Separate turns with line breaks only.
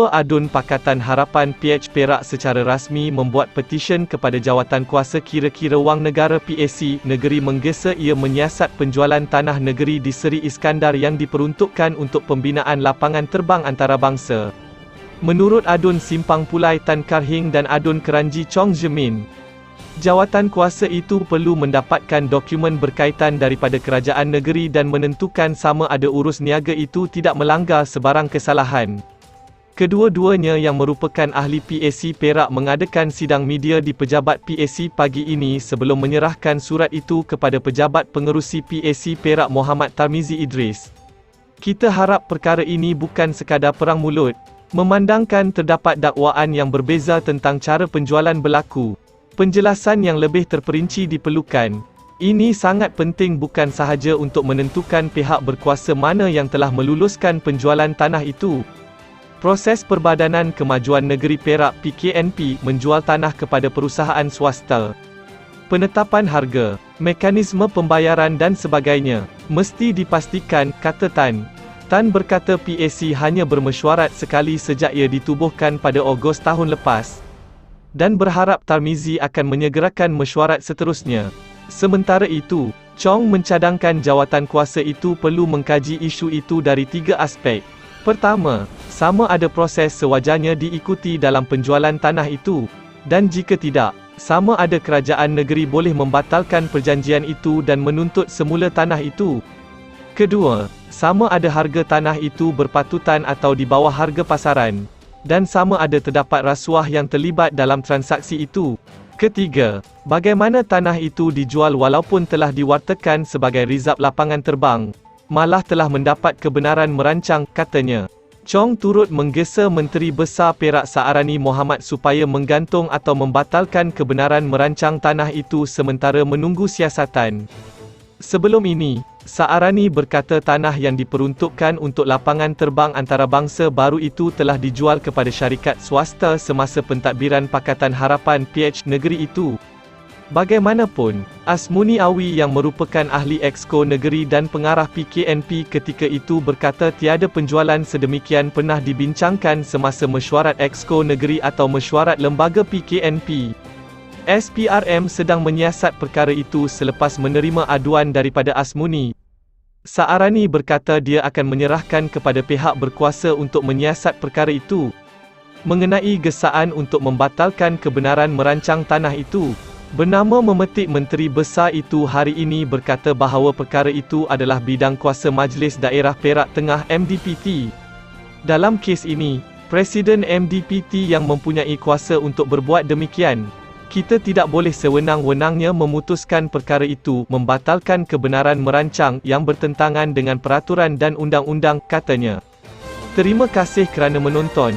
Ketua Adun Pakatan Harapan PH Perak secara rasmi membuat petisyen kepada Jawatan Kuasa Kira-kira Wang Negara PAC negeri menggesa ia menyiasat penjualan tanah negeri di Seri Iskandar yang diperuntukkan untuk pembinaan lapangan terbang antarabangsa. Menurut Adun Simpang Pulai Tan Karhing dan Adun Keranji Chong Jemin, jawatan kuasa itu perlu mendapatkan dokumen berkaitan daripada kerajaan negeri dan menentukan sama ada urus niaga itu tidak melanggar sebarang kesalahan. Kedua-duanya yang merupakan ahli PAC Perak mengadakan sidang media di Pejabat PAC pagi ini sebelum menyerahkan surat itu kepada Pejabat Pengerusi PAC Perak Muhammad Tarmizi Idris. Kita harap perkara ini bukan sekadar perang mulut. Memandangkan terdapat dakwaan yang berbeza tentang cara penjualan berlaku, penjelasan yang lebih terperinci diperlukan. Ini sangat penting bukan sahaja untuk menentukan pihak berkuasa mana yang telah meluluskan penjualan tanah itu. Proses Perbadanan Kemajuan Negeri Perak PKNP menjual tanah kepada perusahaan swasta. Penetapan harga, mekanisme pembayaran dan sebagainya, mesti dipastikan, kata Tan. Tan berkata PAC hanya bermesyuarat sekali sejak ia ditubuhkan pada Ogos tahun lepas, dan berharap Tarmizi akan menyegerakan mesyuarat seterusnya. Sementara itu, Chong mencadangkan jawatan kuasa itu perlu mengkaji isu itu dari 3 aspek. Pertama, sama ada proses sewajarnya diikuti dalam penjualan tanah itu, dan jika tidak, sama ada kerajaan negeri boleh membatalkan perjanjian itu dan menuntut semula tanah itu. Kedua, sama ada harga tanah itu berpatutan atau di bawah harga pasaran, dan sama ada terdapat rasuah yang terlibat dalam transaksi itu. Ketiga, bagaimana tanah itu dijual walaupun telah diwartakan sebagai rizab lapangan terbang, malah telah mendapat kebenaran merancang, katanya. Chong turut menggesa Menteri Besar Perak Saarani Mohamad supaya menggantung atau membatalkan kebenaran merancang tanah itu sementara menunggu siasatan. Sebelum ini, Saarani berkata tanah yang diperuntukkan untuk lapangan terbang antarabangsa baru itu telah dijual kepada syarikat swasta semasa pentadbiran Pakatan Harapan PH negeri itu. Bagaimanapun, Asmuni Awi yang merupakan ahli Exco negeri dan pengarah PKNP ketika itu berkata tiada penjualan sedemikian pernah dibincangkan semasa mesyuarat Exco negeri atau mesyuarat lembaga PKNP. SPRM sedang menyiasat perkara itu selepas menerima aduan daripada Asmuni. Saarani berkata dia akan menyerahkan kepada pihak berkuasa untuk menyiasat perkara itu. Mengenai gesaan untuk membatalkan kebenaran merancang tanah itu, bernama memetik Menteri Besar itu hari ini berkata bahawa perkara itu adalah bidang kuasa Majlis Daerah Perak Tengah MDPT. Dalam kes ini, Presiden MDPT yang mempunyai kuasa untuk berbuat demikian. Kita tidak boleh sewenang-wenangnya memutuskan perkara itu membatalkan kebenaran merancang yang bertentangan dengan peraturan dan undang-undang, katanya. Terima kasih kerana menonton.